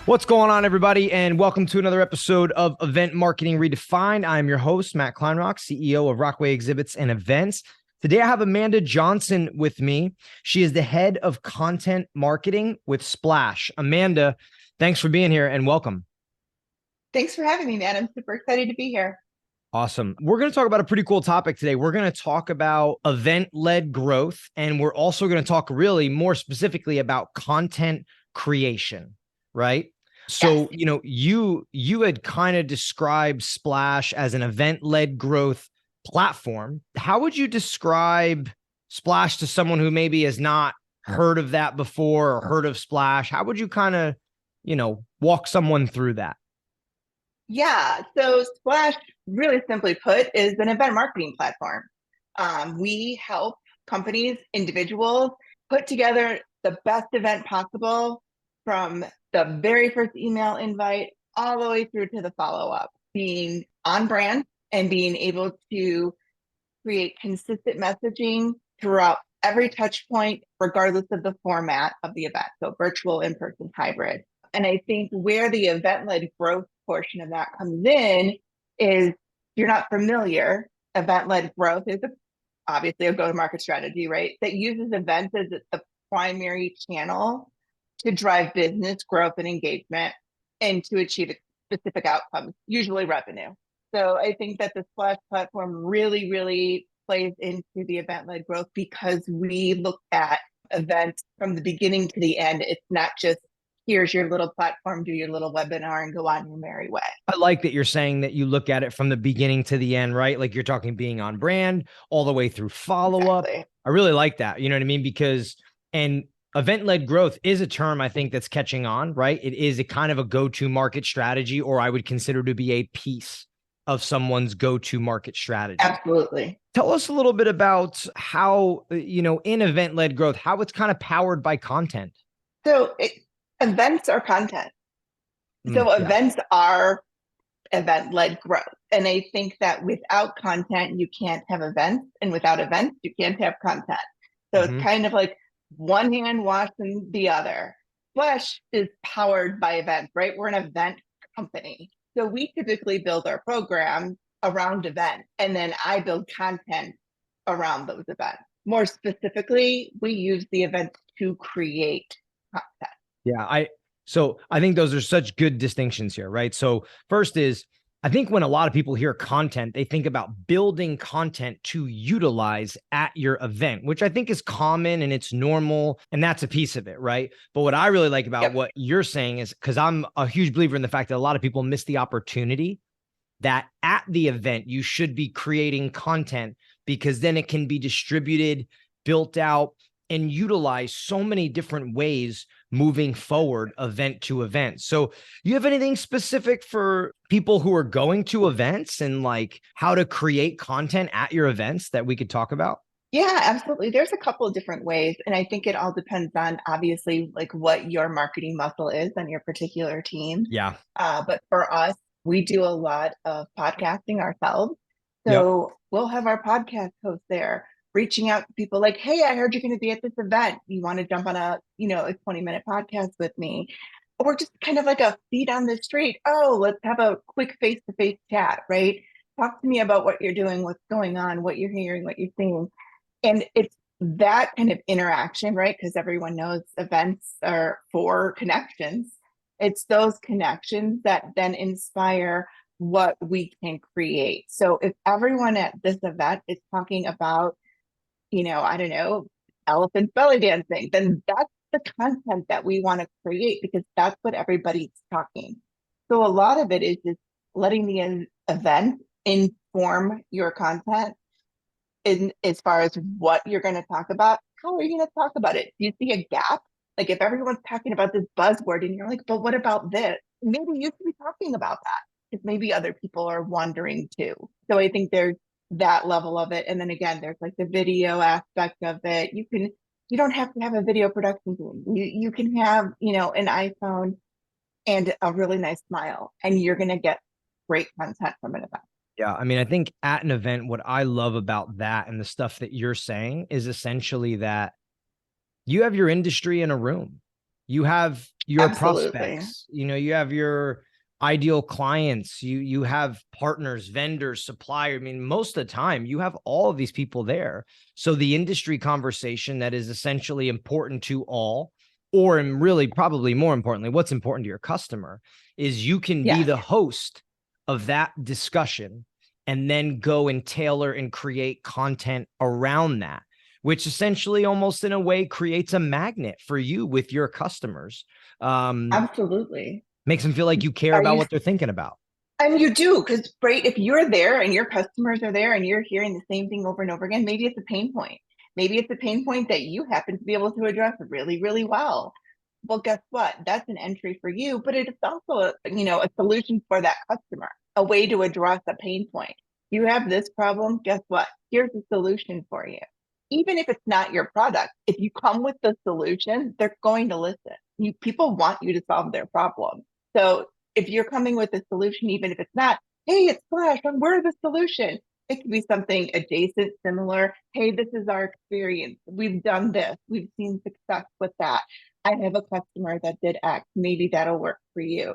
What's going on, everybody, and welcome to another episode of Event Marketing Redefined. I'm your host, Matt Kleinrock, CEO of Rockway Exhibits and Events. Today, I have Amanda Johnson with me. She is the head of content marketing with Splash. Amanda, thanks for being here and welcome. Thanks for having me, man. I'm super excited to be here. Awesome. We're going to talk about a pretty cool topic today. We're going to talk about event-led growth, and we're also going to talk really more specifically about content creation, right? So, Yes. you had kind of described Splash as an event-led growth platform. How would you describe Splash to someone who maybe has not heard of that before or heard of Splash? How would you kind of, walk someone through that? Yeah. So Splash, really simply put, is an event marketing platform. We help companies, individuals put together the best event possible from the very first email invite all the way through to the follow up, being on brand and being able to create consistent messaging throughout every touch point, regardless of the format of the event. So virtual, in-person, hybrid. And I think where the event-led growth portion of that comes in is, if you're not familiar, event-led growth is obviously a go-to-market strategy, right? That uses events as the primary channel to drive business growth and engagement and to achieve specific outcomes, usually revenue. So I think that the Splash platform really, really plays into the event-led growth because we look at events from the beginning to the end. It's not just here's your little platform, do your little webinar and go on your merry way. I like that you're saying that you look at it from the beginning to the end, right? Like you're talking being on brand all the way through follow up. Exactly. I really like that. You know what I mean? Because, and event led growth is a term I think that's catching on, right? It is a kind of a go to market strategy, or I would consider to be a piece of someone's go to market strategy. Absolutely. Tell us a little bit about how, in event led growth, how it's kind of powered by content. So events are content. So Yeah. events are event-led growth. And I think that without content, you can't have events. And without events, you can't have content. So it's Mm-hmm. kind of like one hand washing the other. Flash is powered by events, right? We're an event company. So we typically build our program around events, and then I build content around those events. More specifically, we use the events to create content. Yeah, so I think those are such good distinctions here, right? So first is, I think when a lot of people hear content, they think about building content to utilize at your event, which I think is common and it's normal, and that's a piece of it, right? But what I really like about Yep. what you're saying is, because I'm a huge believer in the fact that a lot of people miss the opportunity that at the event you should be creating content, because then it can be distributed, built out, and utilized so many different ways moving forward, event to event. So you have anything specific for people who are going to events and like how to create content at your events that we could talk about? Yeah, absolutely. There's a couple of different ways. And I think it all depends on obviously like what your marketing muscle is on your particular team. Yeah. But for us, we do a lot of podcasting ourselves. Yep. So we'll have our podcast host there reaching out to people like, hey, I heard you're going to be at this event. You want to jump on a 20-minute podcast with me? Or just kind of like a feet on the street. Oh, let's have a quick face-to-face chat, right? Talk to me about what you're doing, what's going on, what you're hearing, what you're seeing. And it's that kind of interaction, right? Because everyone knows events are for connections. It's those connections that then inspire what we can create. So if everyone at this event is talking about, I don't know, elephant belly dancing, then that's the content that we want to create because that's what everybody's talking. So a lot of it is just letting the event inform your content in as far as what you're going to talk about. How are you going to talk about it? Do you see a gap? Like if everyone's talking about this buzzword and you're like, but what about this? Maybe you should be talking about that because maybe other people are wondering too. So I think there's that level of it. And then again, there's like the video aspect of it. You don't have to have a video production team. You can have, an iPhone and a really nice smile and you're going to get great content from an event. Yeah. I mean, I think at an event, what I love about that and the stuff that you're saying is essentially that you have your industry in a room. You have your Absolutely. prospects, you have your ideal clients, you have partners, vendors, supplier. I mean, most of the time you have all of these people there. So the industry conversation that is essentially important to all, or and really probably more importantly, what's important to your customer is you can be Yes, the host of that discussion and then go and tailor and create content around that, which essentially almost in a way creates a magnet for you with your customers. absolutely. Makes them feel like you care Are about you, what they're thinking about. and you do, because right, if you're there and your customers are there and you're hearing the same thing over and over again, maybe it's a pain point. Maybe it's a pain point that you happen to be able to address really, really well. Well, guess what? That's an entry for you, but it's also a solution for that customer, a way to address a pain point. You have this problem, guess what? Here's a solution for you. Even if it's not your product, if you come with the solution, they're going to listen. People want you to solve their problem. So if you're coming with a solution, even if it's not, hey, it's Flash, and we're the solution. It could be something adjacent, similar. Hey, this is our experience. We've done this. We've seen success with that. I have a customer that did X. Maybe that'll work for you.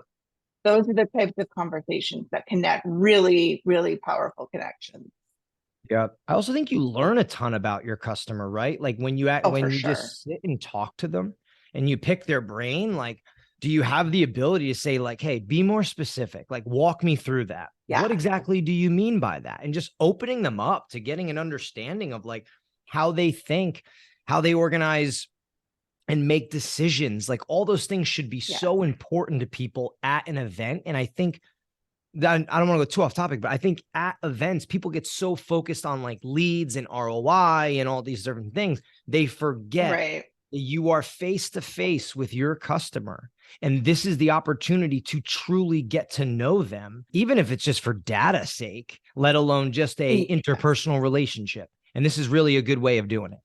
Those are the types of conversations that connect really, really powerful connections. Yeah. I also think you learn a ton about your customer, right? Like when you act, Oh, for when you sure. just sit and talk to them and you pick their brain, like, do you have the ability to say, like, hey, be more specific, like walk me through that? What Yeah. exactly do you mean by that? And just opening them up to getting an understanding of like how they think, how they organize and make decisions. Like all those things should be Yeah. so important to people at an event. And I think that I don't want to go too off topic, but I think at events, people get so focused on like leads and ROI and all these different things, they forget Right. that you are face to face with your customer. And this is the opportunity to truly get to know them, even if it's just for data sake, let alone just a interpersonal relationship. And this is really a good way of doing it.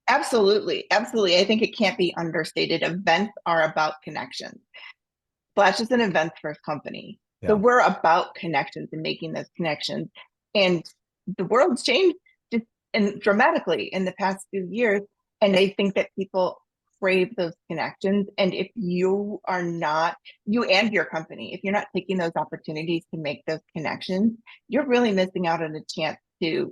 Absolutely. Absolutely. I think it can't be understated. Events are about connections. Flash is an events first company. So Yeah. we're about connections and making those connections. And the world's changed just dramatically in the past few years. And I think that people crave those connections. And if you are not, you and your company, if you're not taking those opportunities to make those connections, you're really missing out on a chance to,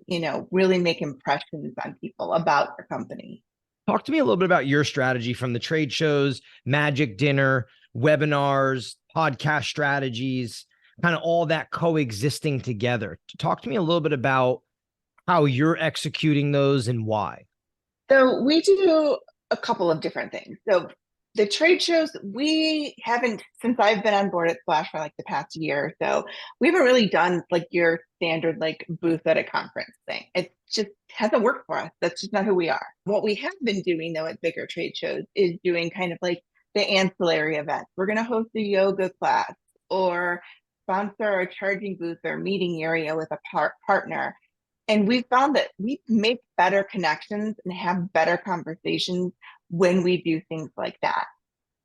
really make impressions on people about your company. Talk to me a little bit about your strategy from the trade shows, magic dinner, webinars, podcast strategies, kind of all that coexisting together. Talk to me a little bit about how you're executing those and why. So we do a couple of different things. So the trade shows, we haven't, since I've been on board at Splash for like the past year or so, we haven't really done like your standard like booth at a conference thing. It just hasn't worked for us. That's just not who we are. What we have been doing though at bigger trade shows is doing kind of like the ancillary events. We're going to host a yoga class or sponsor a charging booth or meeting area with a partner, and we found that we make better connections and have better conversations when we do things like that.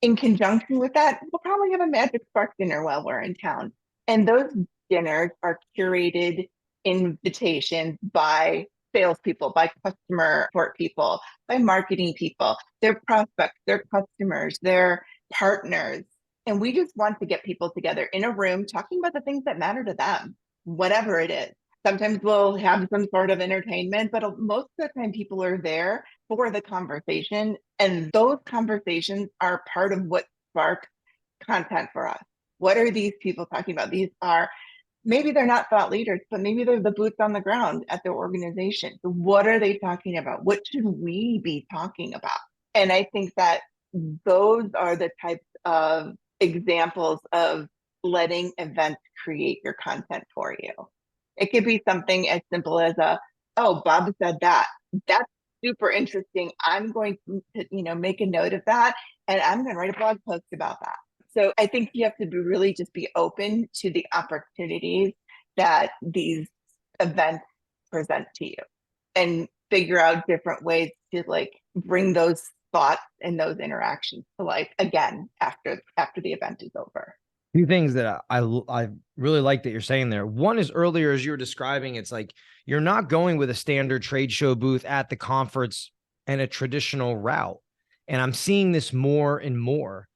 In conjunction with that, we'll probably have a Magic Spark dinner while we're in town. And those dinners are curated invitations by salespeople, by customer support people, by marketing people, their prospects, their customers, their partners. And we just want to get people together in a room talking about the things that matter to them, whatever it is. Sometimes we'll have some sort of entertainment, but most of the time people are there for the conversation. And those conversations are part of what sparks content for us. What are these people talking about? These are, maybe they're not thought leaders, but maybe they're the boots on the ground at their organization. So what are they talking about? What should we be talking about? And I think that those are the types of examples of letting events create your content for you. It could be something as simple as oh, Bob said that. That's super interesting. I'm going to, make a note of that, and I'm going to write a blog post about that. So I think you have to be really just be open to the opportunities that these events present to you, and figure out different ways to like bring those thoughts and those interactions to life again after the event is over. Two things that I really like that you're saying there. One is earlier, as you were describing, it's like you're not going with a standard trade show booth at the conference and a traditional route. And I'm seeing this more and more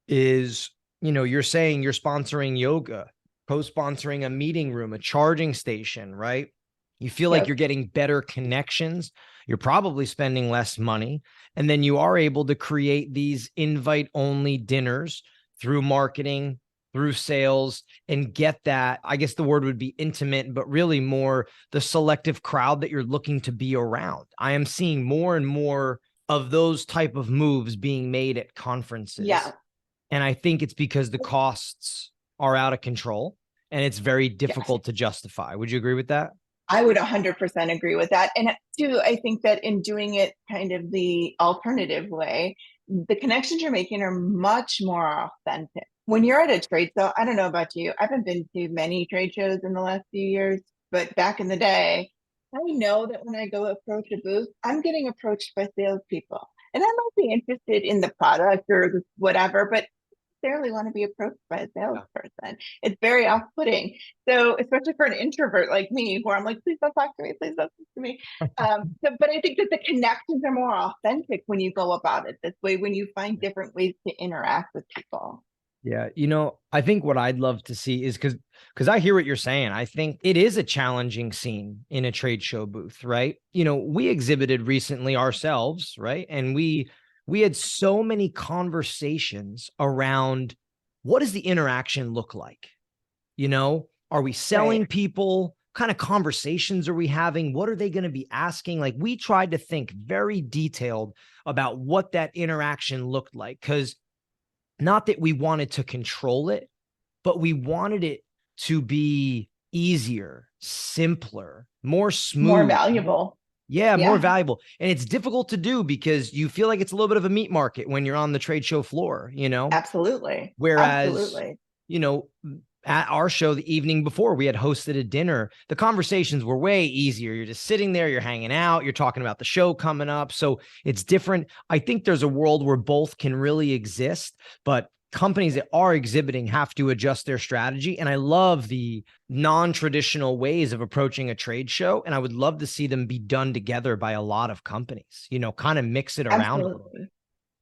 is, you're saying you're sponsoring yoga, co-sponsoring a meeting room, a charging station, right? You feel like Yep. you're getting better connections. You're probably spending less money. And then you are able to create these invite only dinners through marketing, through sales, and get that, I guess the word would be intimate, but really more the selective crowd that you're looking to be around. I am seeing more and more of those type of moves being made at conferences. Yeah. And I think it's because the costs are out of control and it's very Yes. difficult to justify. Would you agree with that? I would 100% agree with that. And too, I think that in doing it kind of the alternative way, the connections you're making are much more authentic. When you're at a trade show, I don't know about you, I haven't been to many trade shows in the last few years, but back in the day, I know that when I go approach a booth, I'm getting approached by salespeople. And I might be interested in the product or whatever, but necessarily want to be approached by a Yeah. salesperson. It's very off-putting. So, especially for an introvert like me, where I'm like, please don't talk to me, please don't talk to me. But I think that the connections are more authentic when you go about it this way, when you find different ways to interact with people. Yeah, I think what I'd love to see is because I hear what you're saying. I think it is a challenging scene in a trade show booth, right? We exhibited recently ourselves, right? And we had so many conversations around what does the interaction look like? Are we Right. selling people? What kind of conversations are we having? What are they going to be asking? Like we tried to think very detailed about what that interaction looked like because not that we wanted to control it, but we wanted it to be easier, simpler, more More smooth. valuable. Yeah, more Yeah, valuable. And it's difficult to do because you feel like it's a little bit of a meat market when you're on the trade show floor. absolutely. Whereas, Absolutely. you know, at our show the evening before, we had hosted a dinner. The conversations were way easier. You're just sitting there, you're hanging out, you're talking about the show coming up. So it's different. I think there's a world where both can really exist, but companies that are exhibiting have to adjust their strategy. And I love the non-traditional ways of approaching a trade show. And I would love to see them be done together by a lot of companies, kind of mix it around a little bit, Absolutely.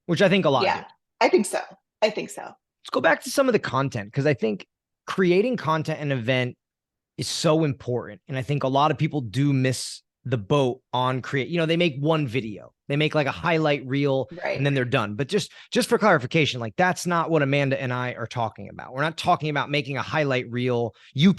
which I think a lot do. Yeah, I think so. I think so. Let's go back to some of the content because I think creating content and event is so important. And I think a lot of people do miss the boat on create. They make one video, they make like a highlight reel and Right. then they're done. But just for clarification, like that's not what Amanda and I are talking about. We're not talking about making a highlight reel. You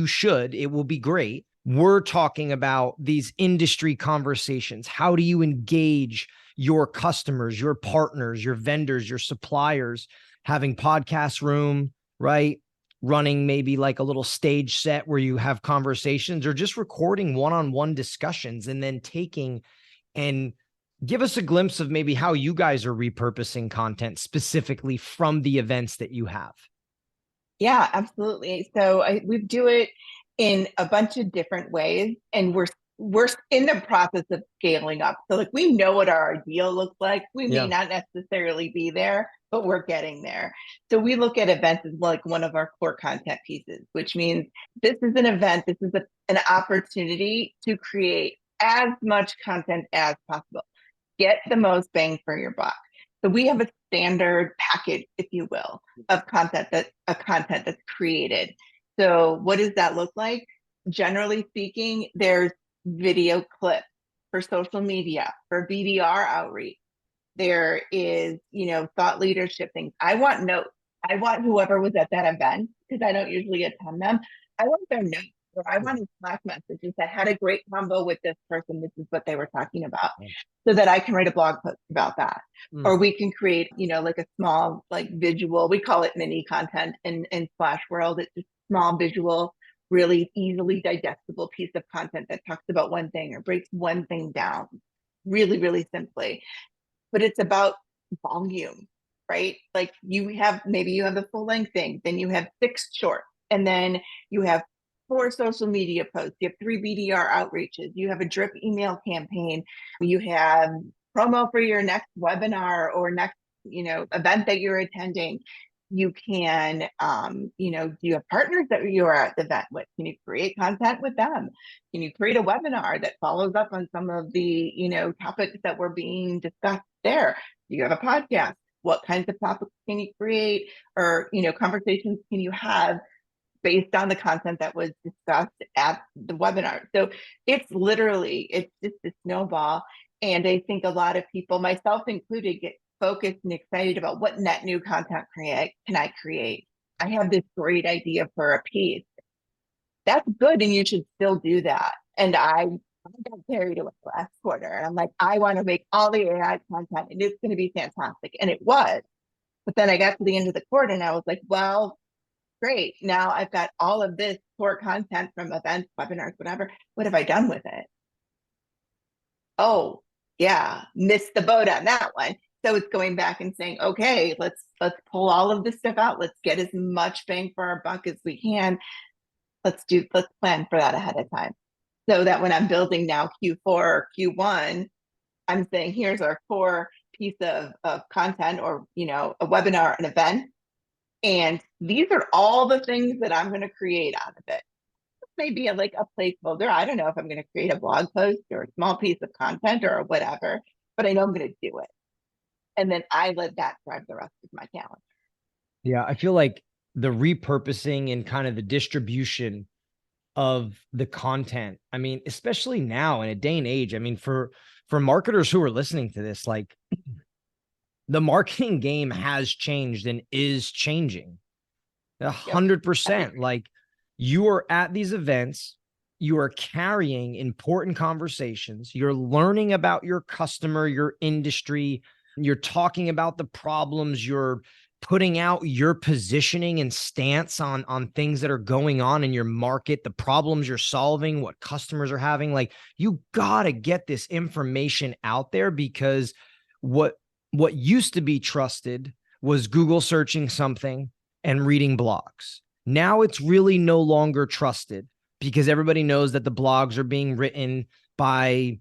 should, it will be great. We're talking about these industry conversations. How do you engage your customers, your partners, your vendors, your suppliers, having podcast room, right? Running maybe like a little stage set where you have conversations or just recording one-on-one discussions and then taking and give us a glimpse of maybe how you guys are repurposing content specifically from the events that you have. Yeah, absolutely. So we do it in a bunch of different ways, and we're in the process of scaling up. So like we know what our ideal looks like. We may Yeah. not necessarily be there, but we're getting there. So we look at events as like one of our core content pieces, which means this is an event. This is an opportunity to create as much content as possible. Get the most bang for your buck. So we have a standard package, if you will, of content that's created. So what does that look like? Generally speaking, there's video clips for social media, for BDR outreach. There is, thought leadership things. I want notes. I want whoever was at that event, because I don't usually attend them. I want their notes, or I want a Slack message that had a great combo with this person. This is what they were talking about, so that I can write a blog post about that. Mm. Or we can create, like a small, like visual. We call it mini content in Splash World. It's just small visual, really easily digestible piece of content that talks about one thing or breaks one thing down, really, really simply. But it's about volume, right? Like maybe you have the full length thing, then you have 6 shorts, and then you have 4 social media posts, you have 3 BDR outreaches, you have a drip email campaign, you have promo for your next webinar or next, event that you're attending. You can, do you have partners that you are at the event with? Can you create content with them? Can you create a webinar that follows up on some of the, topics that were being discussed there? Do you have a podcast? What kinds of topics can you create, or conversations can you have based on the content that was discussed at the webinar? So it's just a snowball. And I think a lot of people, myself included, get focused and excited about what net new content can I create. I have this great idea for a piece. That's good, and you should still do that. And I got carried away last quarter, and I'm like, I want to make all the AI content, and it's going to be fantastic. And it was. But then I got to the end of the quarter, and I was like, well, great. Now I've got all of this core content from events, webinars, whatever. What have I done with it? Oh, yeah, missed the boat on that one. So it's going back and saying, okay, let's pull all of this stuff out. Let's get as much bang for our buck as we can. Let's plan for that ahead of time. So that when I'm building now Q4 or Q1, I'm saying, here's our core piece of content, or a webinar, an event. And these are all the things that I'm going to create out of it. Maybe like a placeholder. I don't know if I'm going to create a blog post or a small piece of content or whatever, but I know I'm going to do it. And then I let that drive the rest of my calendar. Yeah, I feel like the repurposing and kind of the distribution of the content. I mean, especially now in a day and age, I mean, for marketers who are listening to this, like the marketing game has changed and is changing 100%. Like you are at these events, you are carrying important conversations, you're learning about your customer, your industry, you're talking about the problems, you're putting out your positioning and stance on things that are going on in your market, the problems you're solving, what customers are having. Like you got to get this information out there, because what used to be trusted was Google searching something and reading blogs. Now it's really no longer trusted, because everybody knows that the blogs are being written by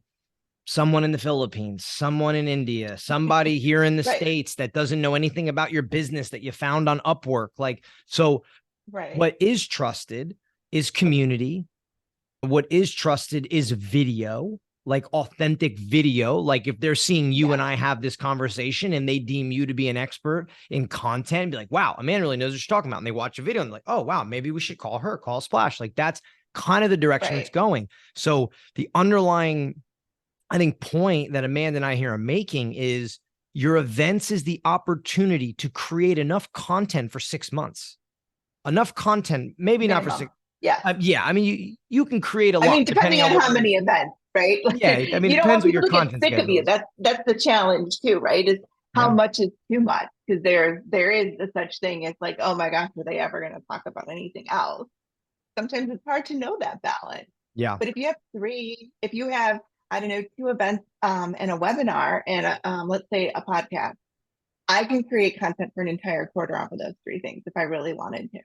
someone in the Philippines, someone in India, somebody here in the Right. States that doesn't know anything about your business that you found on Upwork. Like, so Right. what is trusted is community. What is trusted is video, like authentic video. Like if they're seeing you and I have this conversation and they deem you to be an expert in content, be like, wow, Amanda really knows what she's talking about. And they watch a video and they're like, oh, wow, maybe we should call Splash. Like that's kind of the direction it's going. So the underlying, I think, point that Amanda and I here are making is your events is the opportunity to create enough content for 6 months. Enough content, maybe minimum. not for 6. Yeah. Yeah. I mean, you can create a lot. I mean, depending on how many events, right? Yeah. I mean, You it don't want depends what your people to get content sick of you. That's the challenge too, right? Is how much is too much? Because there is a such thing as like, oh my gosh, are they ever going to talk about anything else? Sometimes it's hard to know that balance. Yeah. But if you have, I don't know, 2 events and a webinar and let's say a podcast, I can create content for an entire quarter off of those 3 things if I really wanted to.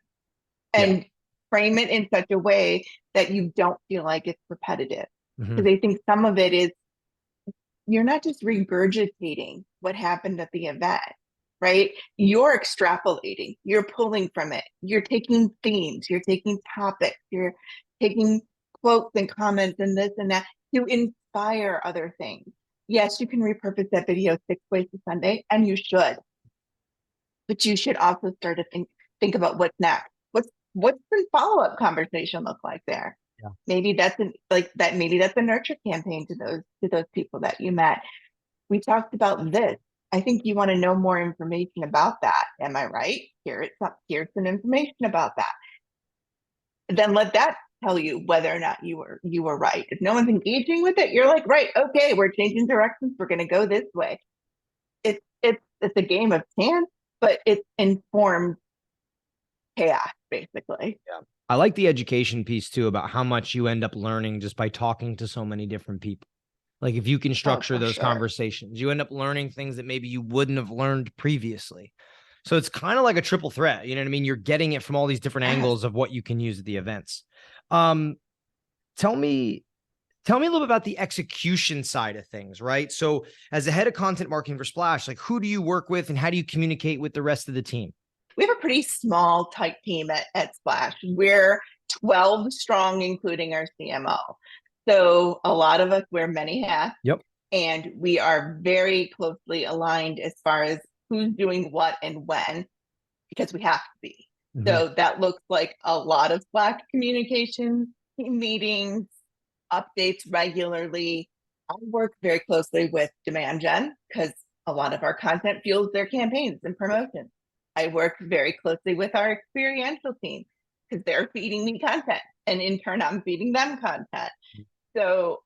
And frame it in such a way that you don't feel like it's repetitive. Because I think some of it is you're not just regurgitating what happened at the event, right? You're extrapolating, you're pulling from it, you're taking themes, you're taking topics, you're taking quotes and comments and this and that to inspire other things. Yes, you can repurpose that video 6 ways to Sunday, and you should. But you should also start to think about what's next. What's the follow-up conversation look like there? Yeah. Maybe that's maybe that's a nurture campaign to those people that you met. We talked about this. I think you want to know more information about that. Am I right? Here's some information about that. Then let that tell you whether or not you were right. If no one's engaging with it, you're like, right, okay, we're changing directions. We're going to go this way. It's a game of chance, but it's informed chaos, basically. Yeah. I like the education piece too, about how much you end up learning just by talking to so many different people. Like if you can structure those conversations, you end up learning things that maybe you wouldn't have learned previously. So it's kind of like a triple threat. You know what I mean? You're getting it from all these different angles of what you can use at the events. Tell me a little bit about the execution side of things, right? So as the head of content marketing for Splash, like who do you work with and how do you communicate with the rest of the team? We have a pretty small, tight team at Splash. We're 12 strong, including our CMO. So a lot of us wear many hats. Yep. and we are very closely aligned as far as who's doing what and when, because we have to be. Mhm. So that looks like a lot of Slack communications, meetings, updates regularly. I work very closely with demand gen because a lot of our content fuels their campaigns and promotions. I work very closely with our experiential team because they're feeding me content, and in turn, I'm feeding them content. So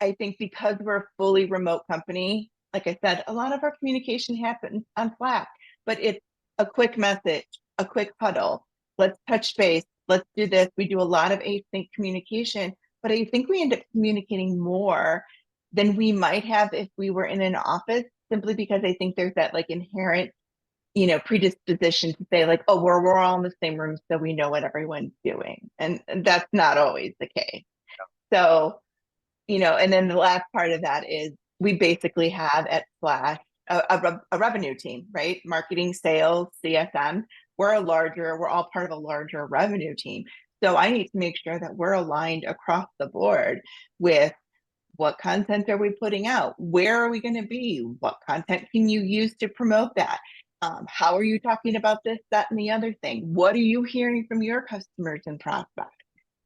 I think because we're a fully remote company, like I said, a lot of our communication happens on Slack, but it's a quick message, a quick huddle. Let's touch base. Let's do this. We do a lot of async communication, but I think we end up communicating more than we might have if we were in an office, simply because I think there's that like inherent, predisposition to say like, oh, we're all in the same room, so we know what everyone's doing. And that's not always the case. So and then the last part of that is we basically have at Splash a revenue team, right? Marketing, sales, CSM. We're all part of a larger revenue team. So I need to make sure that we're aligned across the board with what content are we putting out? Where are we going to be? What content can you use to promote that? How are you talking about this, that, and the other thing? What are you hearing from your customers and prospects?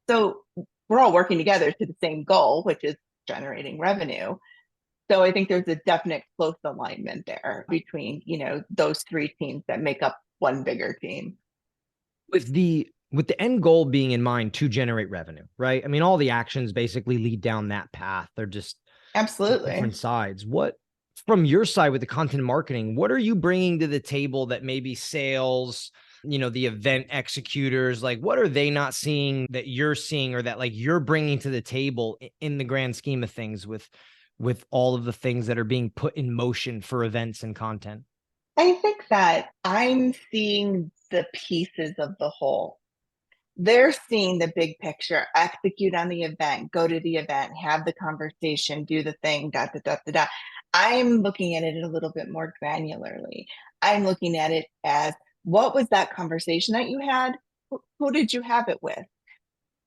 So we're all working together to the same goal, which is generating revenue. So I think there's a definite close alignment there between, those three teams that make up one bigger team. With the end goal being in mind to generate revenue, right? I mean, all the actions basically lead down that path. They're just different Absolutely. sides. What from your side with the content marketing, what are you bringing to the table that maybe sales, the event executors, like what are they not seeing that you're seeing, or that like you're bringing to the table in the grand scheme of things with all of the things that are being put in motion for events and content? I think that I'm seeing the pieces of the whole. They're seeing the big picture, execute on the event, go to the event, have the conversation, do the thing, da da da da da. I'm looking at it a little bit more granularly. I'm looking at it as, what was that conversation that you had? Who did you have it with?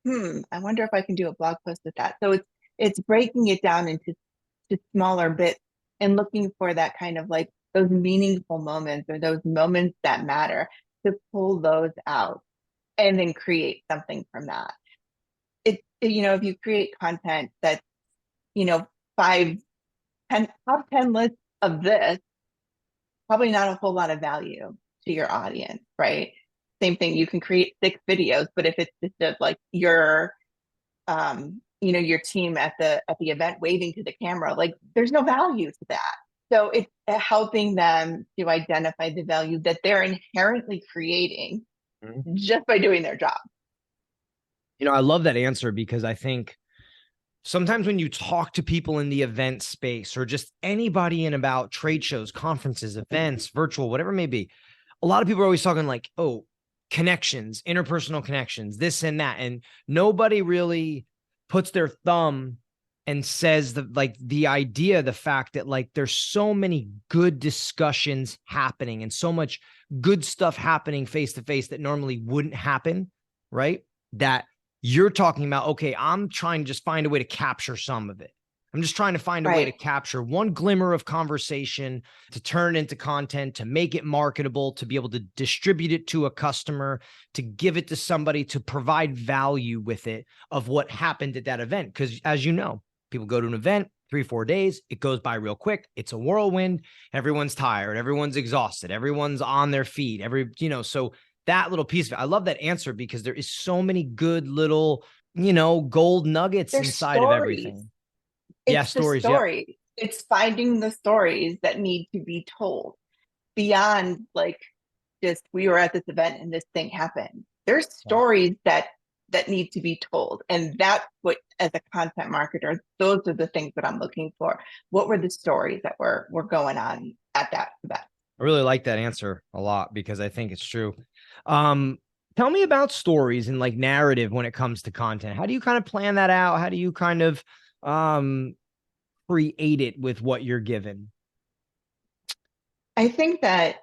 I wonder if I can do a blog post with that. So it's breaking it down into to smaller bits and looking for that kind of like those meaningful moments or those moments that matter, to pull those out and then create something from that. If you create content that's, you know, five, 10, top 10 lists of this, probably not a whole lot of value to your audience, right? Same thing, you can create 6 videos, but if it's just like your team at the event waving to the camera, like there's no value to that. So it's helping them to identify the value that they're inherently creating just by doing their job. I love that answer because I think sometimes when you talk to people in the event space or just anybody in about trade shows, conferences, events, virtual, whatever it may be, a lot of people are always talking like, oh, connections, interpersonal connections, this and that. And nobody really puts their thumb and says the idea, the fact that like there's so many good discussions happening and so much good stuff happening face to face that normally wouldn't happen, right? That you're talking about, okay, I'm trying to just find a way to capture some of it. I'm just trying to find a way to Right. capture one glimmer of conversation to turn it into content, to make it marketable, to be able to distribute it to a customer, to give it to somebody, to provide value with it of what happened at that event. Because as you know, people go to an event 3-4 days, it goes by real quick. It's a whirlwind. Everyone's tired. Everyone's exhausted. Everyone's on their feet. So that little piece of it. I love that answer because there is so many good little, gold nuggets They're inside of stories. everything. Yeah, It's the stories. Yep. stories. It's finding the stories that need to be told beyond like just, we were at this event and this thing happened. There's Yeah. stories that need to be told. And that's what, as a content marketer, those are the things that I'm looking for. What were the stories that were going on at that event? I really like that answer a lot because I think it's true. Um, Tell me about stories and like narrative when it comes to content. How do you kind of plan that out? How do you kind of um create it with what you're given? I think that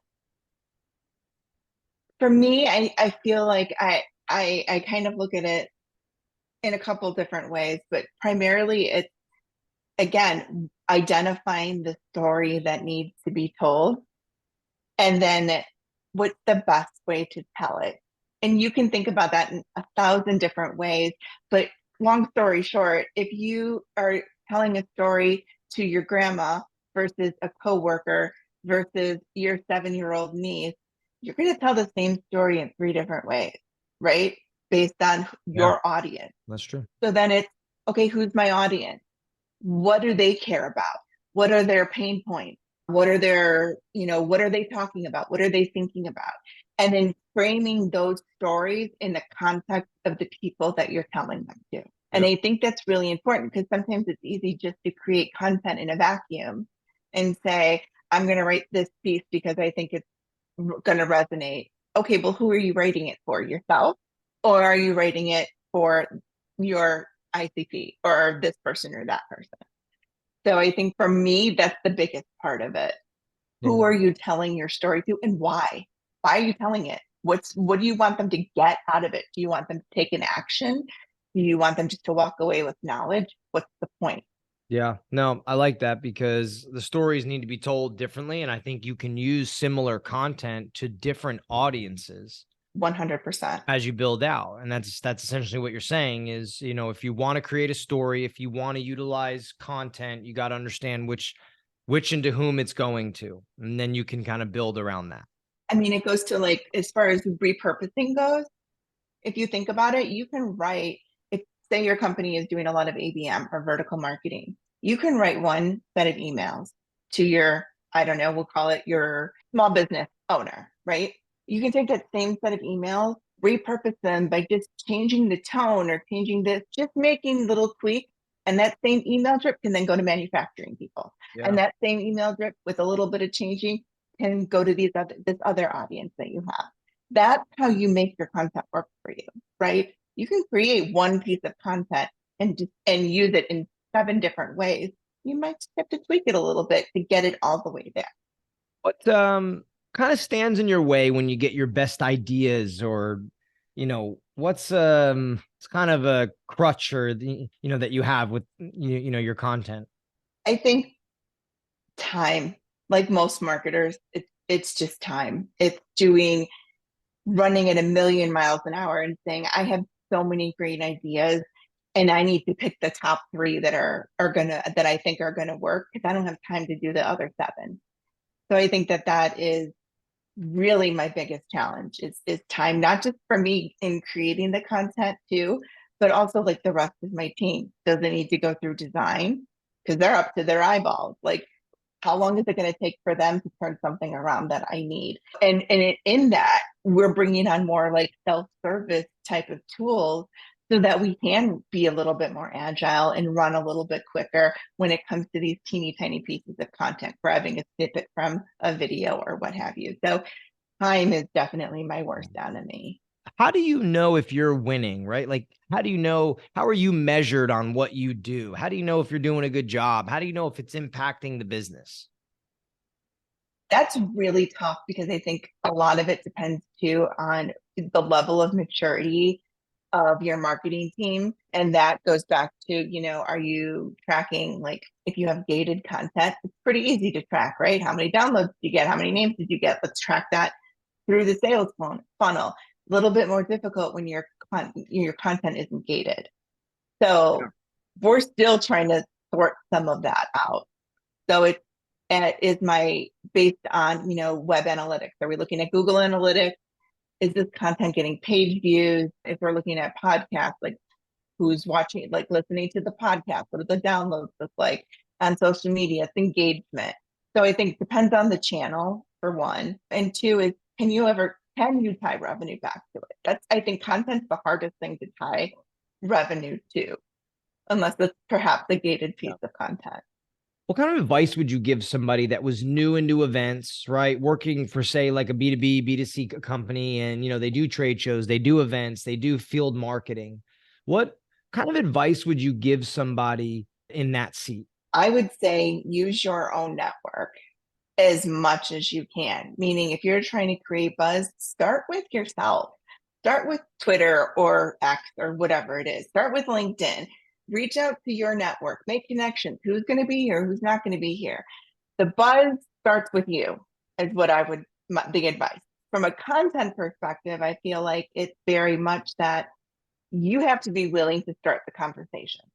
for me, I feel like I kind of look at it in a couple different ways, but primarily it's, again, identifying the story that needs to be told, and then what's the best way to tell it. And you can think about that in 1,000 different ways. But long story short, if you are telling a story to your grandma versus a coworker versus your 7-year-old niece, you're going to tell the same story in 3 different ways, right? Based on Yeah, your audience. that's true. So then it's, okay, who's my audience? What do they care about? What are their pain points? What are their, what are they talking about? What are they thinking about? And then framing those stories in the context of the people that you're telling them to. And Yep. I think that's really important because sometimes it's easy just to create content in a vacuum and say, I'm going to write this piece because I think it's going to resonate. Okay, well, who are you writing it for? Yourself? Or are you writing it for your ICP or this person or that person? So I think for me, that's the biggest part of it. Who Yeah. are you telling your story to and why? Why are you telling it? What do you want them to get out of it? Do you want them to take an action? Do you want them just to walk away with knowledge? What's the point? Yeah, no, I like that because the stories need to be told differently. And I think you can use similar content to different audiences 100%. as you build out. And that's essentially what you're saying is, if you want to create a story, if you want to utilize content, you got to understand which and to whom it's going to. And then you can kind of build around that. I mean, it goes to like, as far as repurposing goes, if you think about it, you can write, if say your company is doing a lot of ABM or vertical marketing, you can write one set of emails to your, I don't know, we'll call it your small business owner, right? You can take that same set of emails, repurpose them by just changing the tone or changing this, just making little tweaks. And that same email drip can then go to manufacturing people. Yeah. And that same email drip with a little bit of changing can go to this other audience that you have. That's how you make your content work for you, right? You can create one piece of content and use it in 7 different ways. You might just have to tweak it a little bit to get it all the way there. What kind of stands in your way when you get your best ideas, or what's it's kind of a crutch or that you have with your content? I think time, like most marketers, it's just time. It's doing running at 1,000,000 miles an hour and saying, I have so many great ideas and I need to pick the top 3 that I think are gonna work because I don't have time to do the other 7. So I think that is really my biggest challenge is time, not just for me in creating the content too, but also like the rest of my team. Does it need to go through design? Because they're up to their eyeballs. Like, how long is it going to take for them to turn something around that I need? In that, we're bringing on more like self-service type of tools so that we can be a little bit more agile and run a little bit quicker when it comes to these teeny tiny pieces of content, grabbing a snippet from a video or what have you. So time is definitely my worst enemy. How do you know if you're winning, right? Like, how are you measured on what you do? How do you know if you're doing a good job? How do you know if it's impacting the business? That's really tough because I think a lot of it depends too on the level of maturity of your marketing team. And that goes back to, are you tracking, like if you have gated content, it's pretty easy to track, right? How many downloads did you get? How many names did you get? Let's track that through the sales funnel. A little bit more difficult when your content isn't gated. So we're still trying to sort some of that out. So is my based on, web analytics. Are we looking at Google Analytics? Is this content getting page views? If we're looking at podcasts, like who's watching, like listening to the podcast, what do the downloads look like? On social media, it's engagement. So I think it depends on the channel for one. And two is can you tie revenue back to it? I think content's the hardest thing to tie revenue to, unless it's perhaps a gated piece of content. What kind of advice would you give somebody that was new into events, right? Working for, say, like a B2B, B2C company, and they do trade shows, they do events, they do field marketing. What kind of advice would you give somebody in that seat? I would say use your own network as much as you can. Meaning, if you're trying to create buzz, start with yourself. Start with Twitter or X or whatever it is. Start with LinkedIn. reach out to your network, make connections. Who's going to be here? Who's not going to be here? The buzz starts with you, is what I would, the advice. From a content perspective, I feel like it's very much that you have to be willing to start the conversation.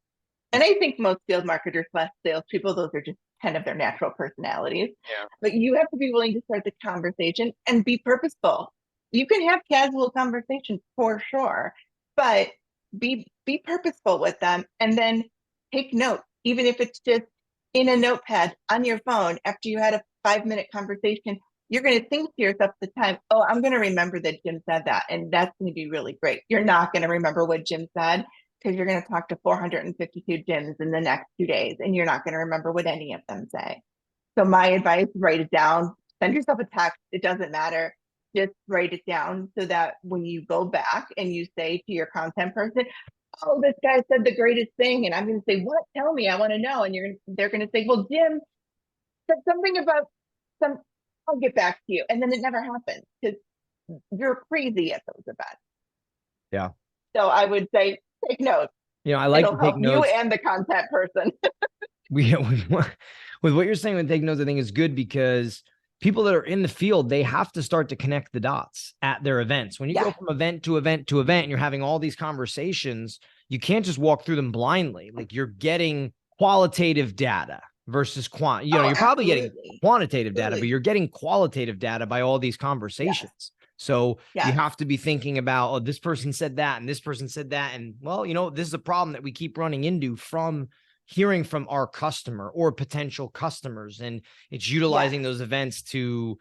And I think most field marketers slash salespeople, those are just kind of their natural personalities. Yeah. But you have to be willing to start the conversation and be purposeful. You can have casual conversations for sure, but be purposeful with them and then take notes, even if it's just in a notepad on your phone after you had a 5 minute conversation. You're going to think to yourself at the time, oh, I'm going to remember that Jim said that. And that's going to be really great. You're not going to remember what Jim said because you're going to talk to 452 gyms in the next 2 days and you're not going to remember what any of them say. So my advice, write it down, send yourself a text. It doesn't matter. Just write it down so that when you go back and you say to your content person, oh, this guy said the greatest thing. And I'm going to say, what? Tell me, I want to know. And they're going to say, well, Jim said something about some, I'll get back to you. And then it never happens because you're crazy at those events. Yeah. So I would say, take notes. I like It'll to take help you notes. and the content person. With what you're saying with take notes, I think is good because people that are in the field, they have to start to connect the dots at their events. When you go from event to event to event and you're having all these conversations, you can't just walk through them blindly. Like you're getting qualitative data versus you're probably getting quantitative data, but you're getting qualitative data by all these conversations. Yes. So you have to be thinking about, oh, this person said that and this person said that. And well, this is a problem that we keep running into from hearing from our customer or potential customers. And it's utilizing those events to,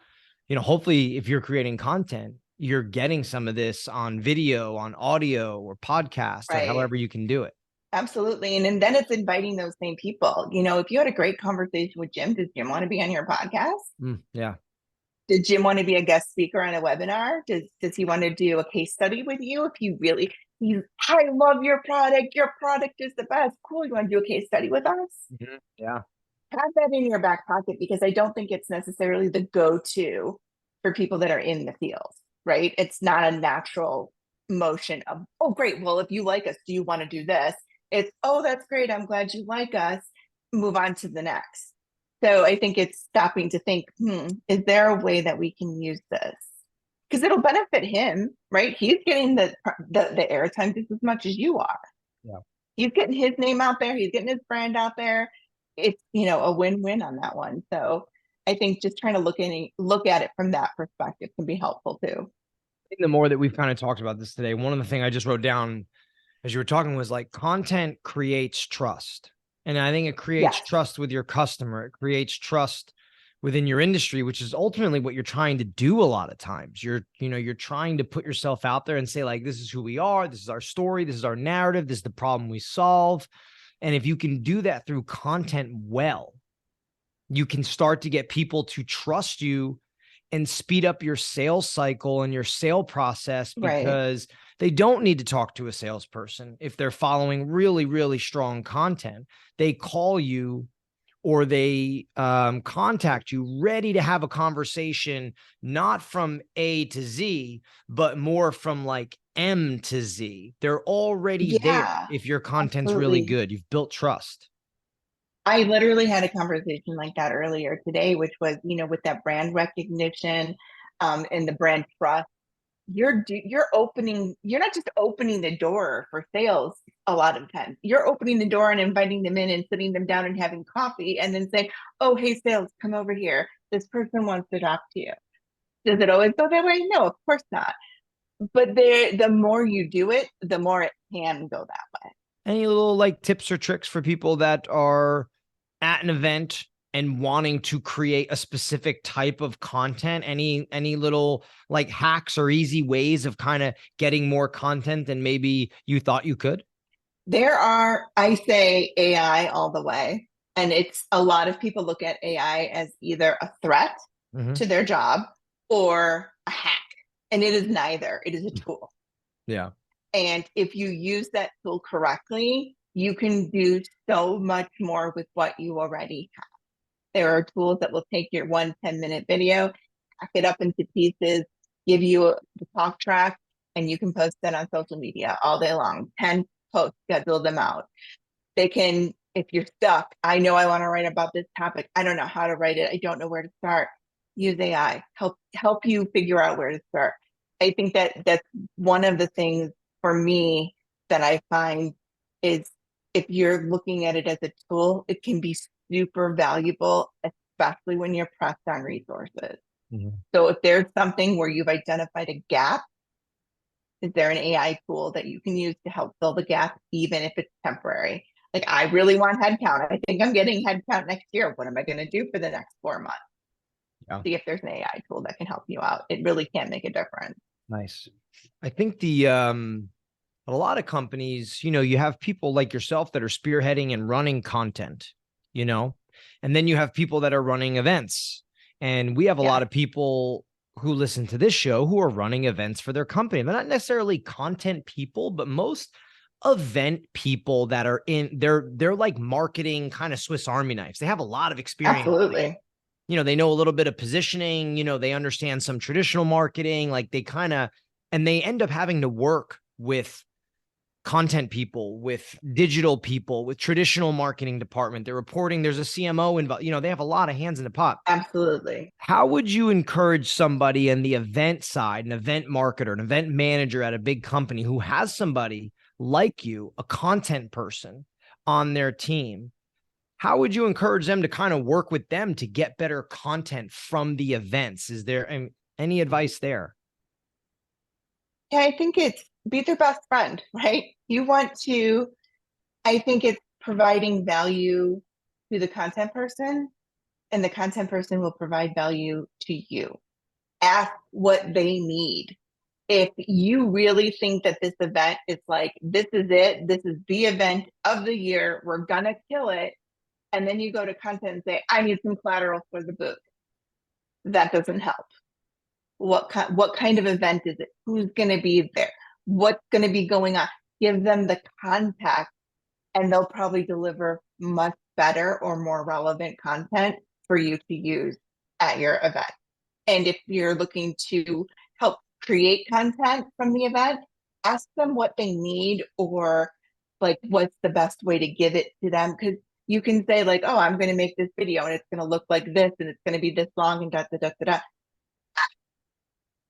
hopefully if you're creating content, you're getting some of this on video, on audio or podcast, or however you can do it. Absolutely. And then it's inviting those same people. If you had a great conversation with Jim, does Jim want to be on your podcast? Yeah. Did Jim want to be a guest speaker on a webinar? Does he want to do a case study with you? If you really, I love your product. Your product is the best. Cool. You want to do a case study with us? Mm-hmm. Yeah. Have that in your back pocket because I don't think it's necessarily the go-to for people that are in the field, right? It's not a natural motion of, oh, great. Well, if you like us, do you want to do this? It's, oh, that's great. I'm glad you like us. Move on to the next. So I think it's stopping to think, is there a way that we can use this? Because it'll benefit him, right? He's getting the airtime just as much as you are. Yeah. He's getting his name out there. He's getting his brand out there. It's, a win-win on that one. So I think just trying to look at it from that perspective can be helpful too. I think the more that we've kind of talked about this today, one of the things I just wrote down as you were talking was like content creates trust. And I think it creates trust with your customer. It creates trust within your industry, which is ultimately what you're trying to do a lot of times. You're trying to put yourself out there and say like, this is who we are. This is our story. This is our narrative. This is the problem we solve. And if you can do that through content well, you can start to get people to trust you and speed up your sales cycle and your sale process because they don't need to talk to a salesperson. If they're following really, really strong content, they call you or they contact you ready to have a conversation, not from A to Z, but more from like M to Z. They're already there. If your content's really good, you've built trust. I literally had a conversation like that earlier today, which was, with that brand recognition and the brand trust, you're not just opening the door for sales a lot of times. You're opening the door and inviting them in and sitting them down and having coffee and then saying, oh, hey, sales, come over here. This person wants to talk to you. Does it always go that way? No, of course not. But the more you do it, the more it can go that way. Any little like tips or tricks for people that are at an event and wanting to create a specific type of content? Any little like hacks or easy ways of kind of getting more content than maybe you thought you could? I say AI all the way. And it's a lot of people look at AI as either a threat to their job or a hack. And it is neither. It is a tool. Yeah. And if you use that tool correctly, you can do so much more with what you already have. There are tools that will take your 10-minute video, hack it up into pieces, give you the talk track, and you can post that on social media all day long. 10 posts, schedule them out. They can, if you're stuck, I know I want to write about this topic. I don't know how to write it. I don't know where to start. Use AI. Help you figure out where to start. I think that that's one of the things for me that I find is if you're looking at it as a tool, it can be super valuable, especially when you're pressed on resources. Mhm. So if there's something where you've identified a gap, is there an AI tool that you can use to help fill the gap, even if it's temporary? Like, I really want headcount. I think I'm getting headcount next year. What am I going to do for the next 4 months? Yeah. See if there's an AI tool that can help you out. It really can make a difference. Nice. I think a lot of companies, you have people like yourself that are spearheading and running content, you know, and then you have people that are running events. And we have a Yeah, lot of people who listen to this show who are running events for their company. They're not necessarily content people, but most event people that are they're like marketing kind of Swiss Army knives. They have a lot of experience. absolutely. They know a little bit of positioning, they understand some traditional marketing, like and they end up having to work with content people, with digital people, with traditional marketing department. They're reporting, there's a CMO involved, they have a lot of hands in the pot. Absolutely. How would you encourage somebody in the event side, an event marketer, an event manager at a big company who has somebody like you, a content person on their team? How would you encourage them to kind of work with them to get better content from the events? Is there any advice there? Yeah, I think it's be their best friend, right? You want to, I think it's providing value to the content person, and the content person will provide value to you. Ask what they need. If you really think that this event is like, this is it, this is the event of the year, we're gonna kill it, and then you go to content and say, I need some collateral for the booth, that doesn't help. What kind of event is it? Who's gonna be there? What's gonna be going on? Give them the context, and they'll probably deliver much better or more relevant content for you to use at your event. And if you're looking to help create content from the event, ask them what they need, or like what's the best way to give it to them. Because you can say, like, oh, I'm going to make this video and it's going to look like this and it's going to be this long and da da da da da.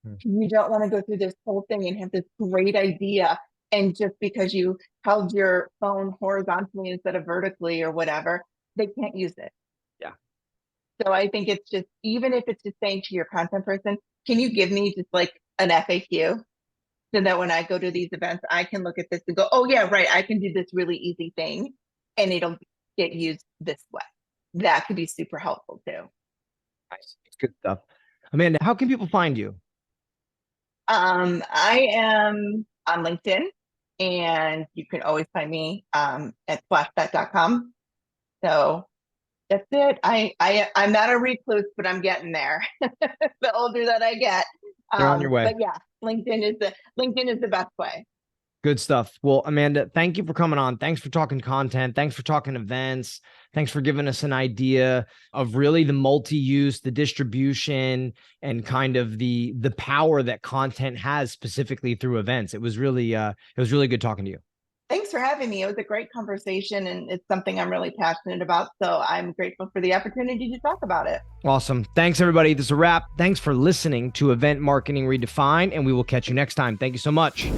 Hmm. You don't want to go through this whole thing and have this great idea. And just because you held your phone horizontally instead of vertically or whatever, they can't use it. Yeah. So I think it's just, even if it's just saying to your content person, can you give me just like an FAQ so that when I go to these events, I can look at this and go, oh, yeah, right, I can do this really easy thing and it'll get used this way. That could be super helpful too. Nice. Good stuff. Amanda, how can people find you? I am on LinkedIn, and you can always find me at splashback.com. So that's it. I'm not a recluse, but I'm getting there. The older that I get. You're on your way. But yeah, LinkedIn is the best way. Good stuff. Well, Amanda, thank you for coming on. Thanks for talking content. Thanks for talking events. Thanks for giving us an idea of really the multi-use, the distribution, and kind of the power that content has specifically through events. It was really good talking to you. Thanks for having me. It was a great conversation, and it's something I'm really passionate about. So I'm grateful for the opportunity to talk about it. Awesome. Thanks, everybody. This is a wrap. Thanks for listening to Event Marketing Redefined, and we will catch you next time. Thank you so much.